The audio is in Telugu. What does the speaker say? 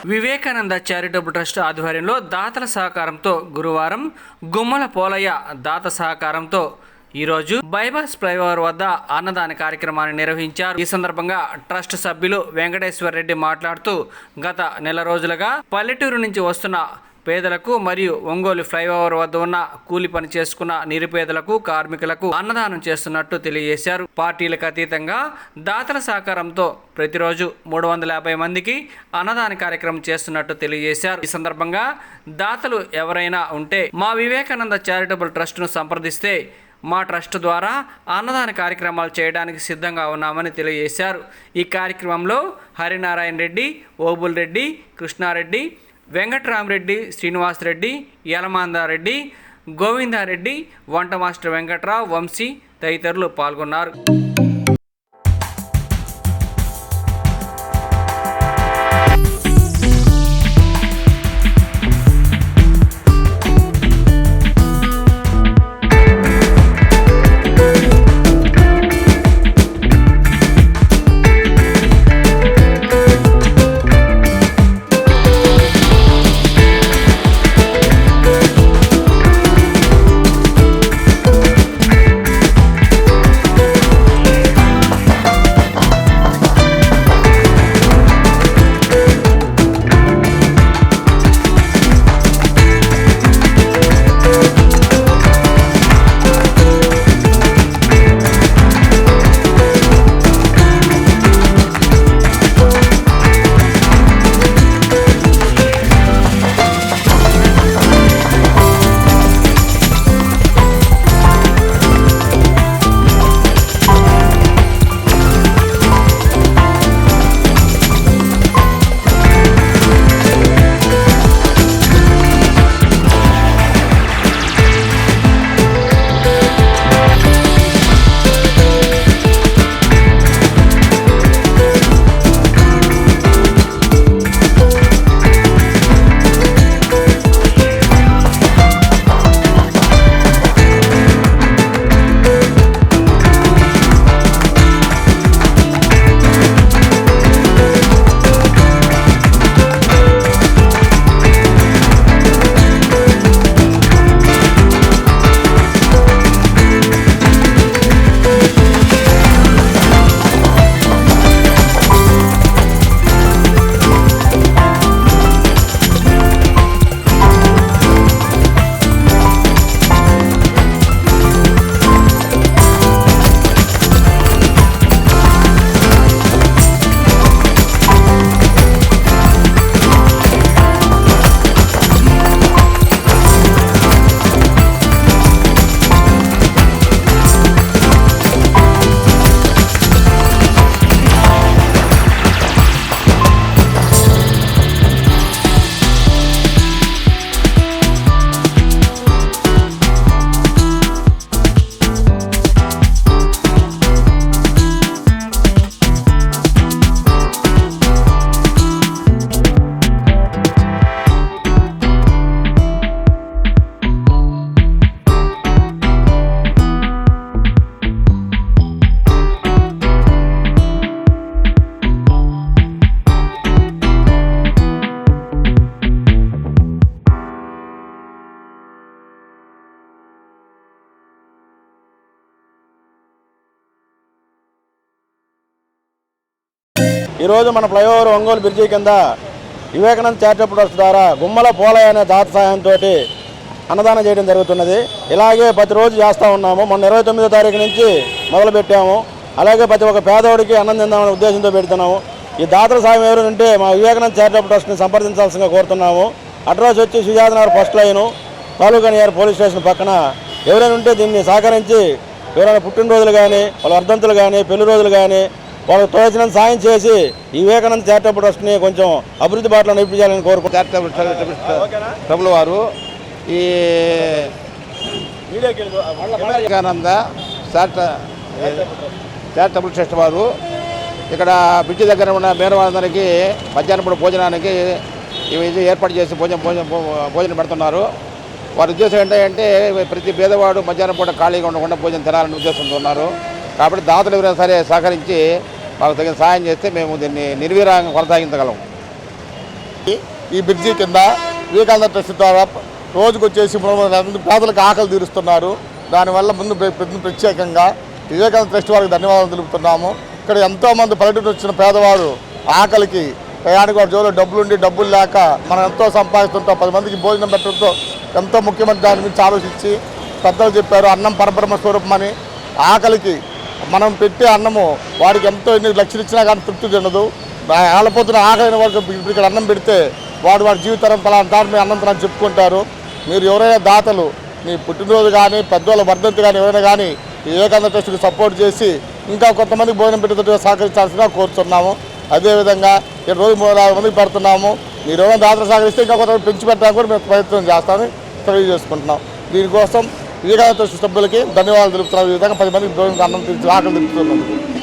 వివేకానంద చారిటబుల్ ట్రస్ట్ ఆధ్వర్యంలో దాతల సహకారంతో గురువారం గుమ్మల పోలయ్య దాత సహకారంతో ఈరోజు బైపాస్ ఫ్లైఓవర్ వద్ద అన్నదాన కార్యక్రమాన్ని నిర్వహించారు. ఈ సందర్భంగా ట్రస్ట్ సభ్యులు వెంకటేశ్వర్ రెడ్డి మాట్లాడుతూ గత నెల రోజులుగా పల్లెటూరు నుంచి వస్తున్న పేదలకు మరియు ఒంగోలు ఫ్లైఓవర్ వద్ద ఉన్న కూలి పని చేసుకున్న నిరుపేదలకు కార్మికులకు అన్నదానం చేస్తున్నట్టు తెలియజేశారు. పార్టీలకు అతీతంగా దాతల సహకారంతో ప్రతిరోజు 350 మందికి అన్నదాన కార్యక్రమం చేస్తున్నట్టు తెలియజేశారు. ఈ సందర్భంగా దాతలు ఎవరైనా ఉంటే మా వివేకానంద చారిటబుల్ ట్రస్ట్ను సంప్రదిస్తే మా ట్రస్ట్ ద్వారా అన్నదాన కార్యక్రమాలు చేయడానికి సిద్ధంగా ఉన్నామని తెలియజేశారు. ఈ కార్యక్రమంలో హరినారాయణ రెడ్డి, ఓబుల్ రెడ్డి, కృష్ణారెడ్డి, వెంకట్రామరెడ్డి, శ్రీనివాసరెడ్డి, యలమాందారెడ్డి, గోవిందారెడ్డి, వంట మాస్టర్ వెంకట్రావు, వంశీ తదితరులు పాల్గొన్నారు. ఈరోజు మన ఫ్లైఓవర్ ఒంగోలు బ్రిడ్జి కింద వివేకానంద చారిటబుల్ ట్రస్ట్ ద్వారా గుమ్మల పోలయ్య అనే దాత సహాయంతో అన్నదానం చేయడం జరుగుతున్నది. ఇలాగే ప్రతిరోజు చేస్తూ ఉన్నాము. మొన్న 29వ తారీఖు నుంచి మొదలుపెట్టాము. అలాగే ప్రతి ఒక్క పేదవాడికి అన్నం తిందామనే ఉద్దేశంతో పెడుతున్నాము. ఈ దాతల సాయం ఎవరు ఉంటే మా వివేకానంద చారిటబుల్ ట్రస్ట్ని సంప్రదించాల్సిందిగా కోరుతున్నాము. అడ్రస్ వచ్చి సుజాతనగర్ ఫస్ట్ లైను, తాలూకా నియర్ పోలీస్ స్టేషన్ పక్కన. ఎవరైనా ఉంటే దీన్ని సహకరించి ఎవరైనా పుట్టినరోజులు కానీ, వాళ్ళ వర్ధంతులు కానీ, పెళ్లి రోజులు కానీ వాళ్ళకి తోచినంత సాయం చేసి ఈ వివేకానంద చారిటబుల్ ట్రస్ట్ని కొంచెం అభివృద్ధి బాటలో నడిపించాలని కోరుకుంటున్నారు. చారిటబుల్ వారు ఈ వివేకానంద చారిటబుల్ ట్రస్ట్ వారు ఇక్కడ బ్రిడ్జి దగ్గర ఉన్న మేరవాళ్ళందరికీ మధ్యాహ్నం పూట భోజనానికి ఇవి ఏర్పాటు చేసి భోజనం పెడుతున్నారు. వారి ఉద్దేశం ఏంటంటే ప్రతి పేదవాడు మధ్యాహ్నం పూట ఖాళీగా ఉండకుండా భోజనం తినాలని ఉద్దేశంతో ఉన్నారు. కాబట్టి దాతలు ఎవరైనా సరే సహకరించి మాకు తగిన సహాయం చేస్తే మేము దీన్ని నిర్వీర్యంగా కొనసాగించగలం. ఈ బ్రిడ్జి కింద వివేకానంద ట్రస్ట్ ద్వారా రోజుకు వచ్చేసి 300 పేదలకు ఆకలి తీరుస్తున్నారు. దానివల్ల ముందు ప్రత్యేకంగా వివేకానంద ట్రస్ట్ వారికి ధన్యవాదాలు తెలుపుతున్నాము. ఇక్కడ ఎంతోమంది పర్యటన వచ్చిన పేదవారు ఆకలికి ప్రయాణికు వారి జోలో డబ్బులు లేక మనం ఎంతో సంపాదిస్తుంటాం. 10 మందికి భోజనం పెట్టడంతో ఎంతో ముఖ్యమైన దాని గురించి ఆలోచించి పెద్దలు చెప్పారు, అన్నం పరబ్రహ్మ స్వరూపం అని. ఆకలికి మనం పెట్టే అన్నము వాడికి ఎంతో ఎన్ని లక్షలు ఇచ్చినా కానీ తృప్తి చెందదు. ఆలపోతున్న ఆకలిన వాడికి ఇక్కడ అన్నం పెడితే వాడి జీవితం పలానా మీ అన్నం తనని చెప్పుకుంటారు. మీరు ఎవరైనా దాతలు మీ పుట్టినరోజు కానీ పెద్దవాళ్ళ వర్ధంతి కానీ ఎవరైనా కానీ వివేకానంద ట్రస్ట్కి సపోర్ట్ చేసి ఇంకా కొంతమందికి భోజనం పెట్టేటట్టుగా సహకరించాల్సిందిగా కోరుతున్నాము. అదేవిధంగా రోజు 350 మందికి పెడుతున్నాము. మీరు ఎవరైనా దాతలు సహకరిస్తే ఇంకా కొంతమంది పెంచి పెట్టడానికి కూడా మేము ప్రయత్నం చేస్తామని తెలియజేసుకుంటున్నాం. దీనికోసం వివేకానంద ట్రస్ట్ సభ్యులకి ధన్యవాదాలు తెలుపుతున్నాం. ఈ విధంగా 10 మందికి భోజనం అన్నం ఆకలి తెలుపుతున్నాం.